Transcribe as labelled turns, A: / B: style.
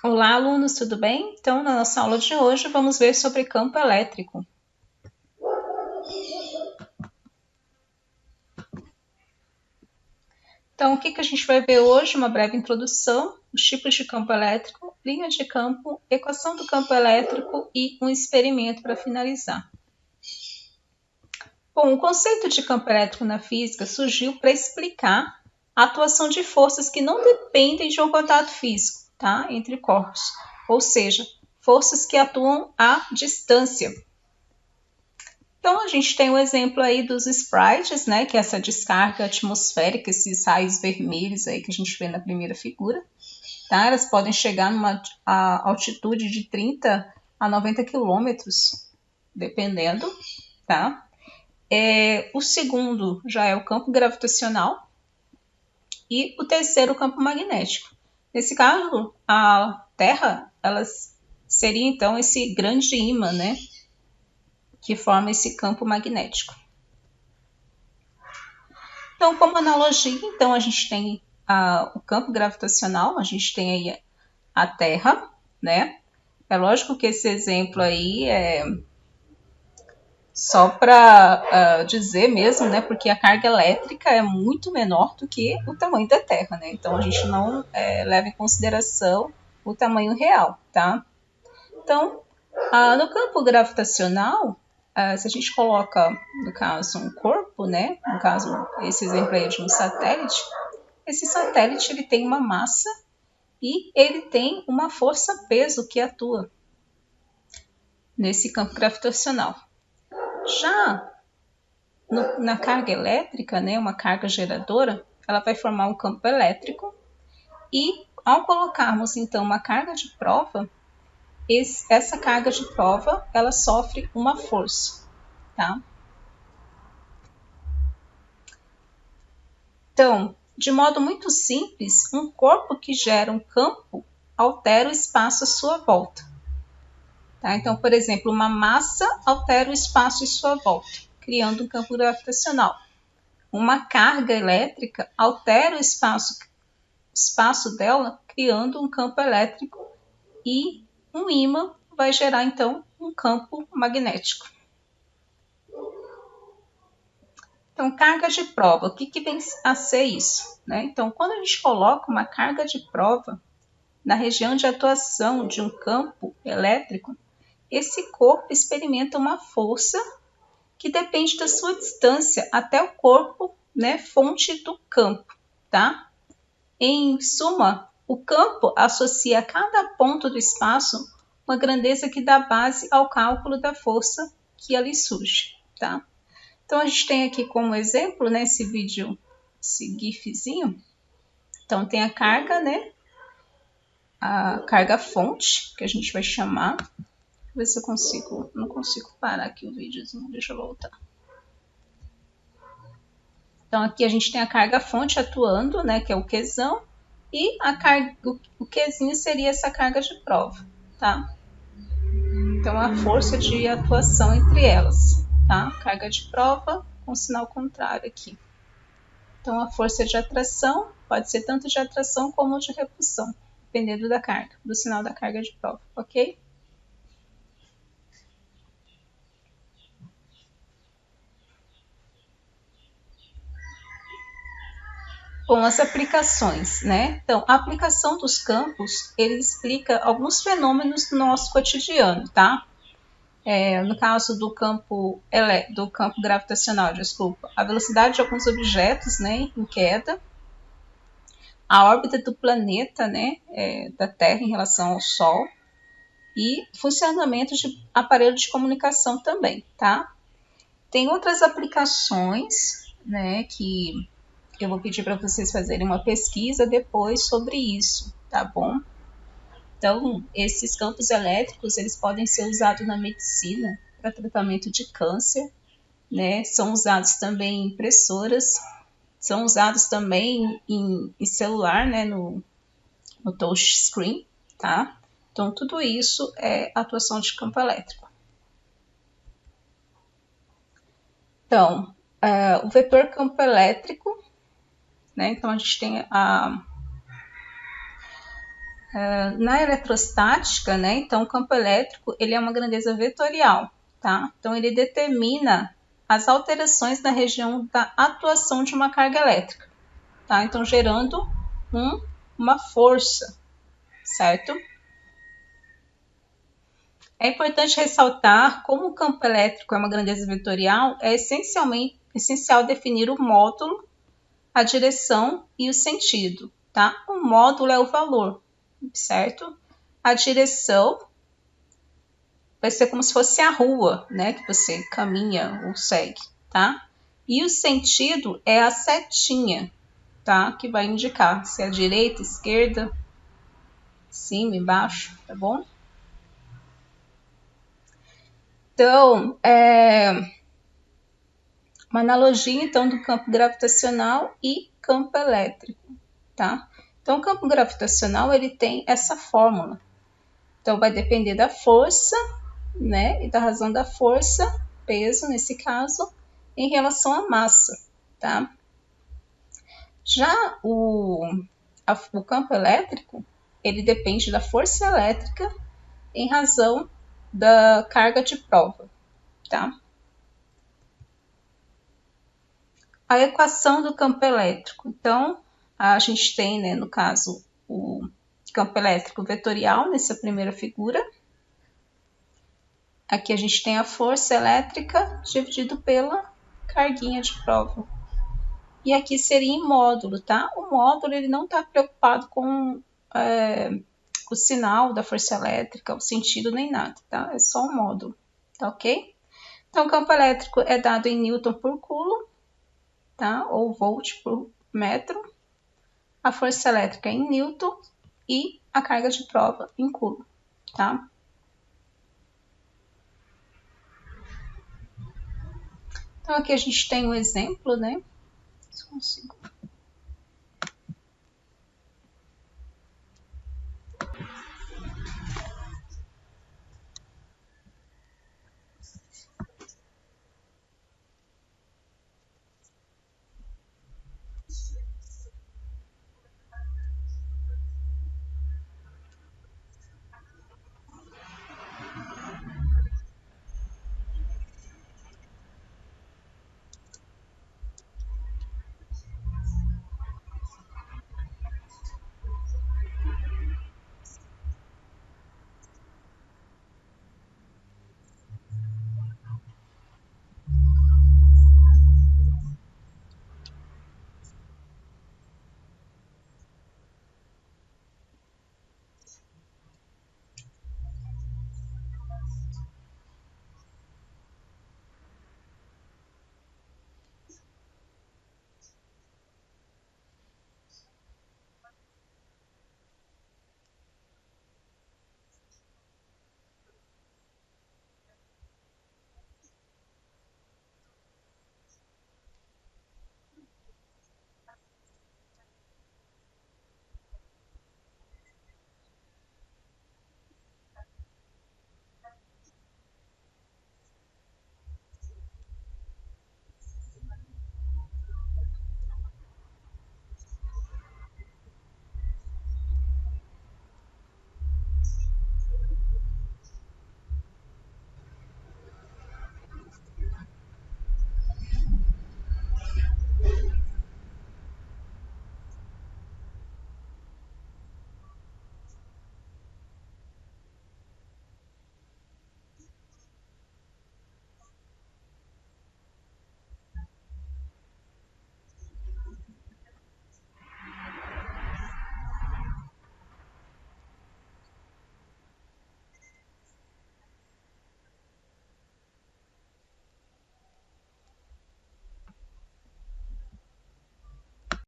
A: Olá, alunos, tudo bem? Então, na nossa aula de hoje, vamos ver sobre campo elétrico. Então, o que a gente vai ver hoje? Uma breve introdução, os tipos de campo elétrico, linha de campo, equação do campo elétrico e um experimento para finalizar. Bom, o conceito de campo elétrico na física surgiu para explicar a atuação de forças que não dependem de um contato físico, tá? Entre corpos, ou seja, forças que atuam à distância. Então, a gente tem o exemplo aí dos sprites, né, que é essa descarga atmosférica, esses raios vermelhos aí que a gente vê na primeira figura. Tá? Elas podem chegar numa altitude de 30 a 90 quilômetros, dependendo. Tá? O segundo já é o campo gravitacional e o terceiro o campo magnético. Nesse caso, a Terra ela seria então esse grande ímã, né, que forma esse campo magnético. Então, como analogia, então a gente tem o campo gravitacional, a gente tem aí a Terra, né? É lógico que esse exemplo aí é só para dizer mesmo, né? Porque a carga elétrica é muito menor do que o tamanho da Terra, né? Então a gente não leva em consideração o tamanho real, tá? Então, no campo gravitacional, se a gente coloca, no caso, um corpo, né? No caso, esse exemplo aí de um satélite, esse satélite ele tem uma massa e ele tem uma força-peso que atua nesse campo gravitacional. Já na carga elétrica, né, uma carga geradora, ela vai formar um campo elétrico e ao colocarmos então uma carga de prova, essa carga de prova ela sofre uma força, tá? Então, de modo muito simples, um corpo que gera um campo altera o espaço à sua volta. Tá? Então, por exemplo, uma massa altera o espaço em sua volta, criando um campo gravitacional. Uma carga elétrica altera o espaço dela, criando um campo elétrico, e um ímã vai gerar, então, um campo magnético. Então, carga de prova, o que vem a ser isso? Né? Então, quando a gente coloca uma carga de prova na região de atuação de um campo elétrico, esse corpo experimenta uma força que depende da sua distância até o corpo, né, fonte do campo, tá? Em suma, o campo associa a cada ponto do espaço uma grandeza que dá base ao cálculo da força que ali surge, tá? Então a gente tem aqui como exemplo, né, esse vídeo, esse gifzinho. Então tem a carga, né? A carga fonte, que a gente vai chamar. Vou ver se eu consigo. Não consigo parar aqui o videozinho, deixa eu voltar. Então aqui a gente tem a carga fonte atuando, né, que é o Qzão, e o Qzinho seria essa carga de prova, tá? Então a força de atuação entre elas, tá? Carga de prova com sinal contrário aqui. Então a força de atração pode ser tanto de atração como de repulsão, dependendo da carga, do sinal da carga de prova, ok? Bom, as aplicações, né? Então, a aplicação dos campos, ele explica alguns fenômenos do nosso cotidiano, tá? No caso do campo gravitacional, desculpa, a velocidade de alguns objetos, né, em queda, a órbita do planeta, né, da Terra em relação ao Sol, e funcionamento de aparelho de comunicação também, tá? Tem outras aplicações, né, que eu vou pedir para vocês fazerem uma pesquisa depois sobre isso, tá bom? Então, esses campos elétricos, eles podem ser usados na medicina para tratamento de câncer, né? São usados também em impressoras, são usados também em celular, né? No touchscreen, tá? Então, tudo isso é atuação de campo elétrico. Então, o vetor campo elétrico, né? Então, a gente tem Na eletrostática, né, então o campo elétrico ele é uma grandeza vetorial, tá? Então ele determina as alterações na região da atuação de uma carga elétrica, tá? Então gerando uma força, certo? É importante ressaltar como o campo elétrico é uma grandeza vetorial, é essencial definir o módulo, a direção e o sentido, tá? O módulo é o valor, certo? A direção vai ser como se fosse a rua, né, que você caminha ou segue, tá? E o sentido é a setinha, tá? Que vai indicar se é a direita, esquerda, cima, embaixo, tá bom? Então, uma analogia então do campo gravitacional e campo elétrico, tá? Então, o campo gravitacional ele tem essa fórmula. Então, vai depender da força, né, e da razão da força, peso nesse caso, em relação à massa, tá? Já o campo elétrico, ele depende da força elétrica em razão da carga de prova, tá? A equação do campo elétrico. Então, a gente tem, né, no caso, o campo elétrico vetorial nessa primeira figura. Aqui a gente tem a força elétrica dividido pela carguinha de prova. E aqui seria em módulo, tá? O módulo ele não está preocupado com o sinal da força elétrica, o sentido nem nada, tá? É só um módulo, tá ok? Então, o campo elétrico é dado em Newton por Coulomb, tá? Ou volt por metro. A força elétrica em Newton e a carga de prova em Coulomb, tá? Então, aqui a gente tem um exemplo, né? Se consigo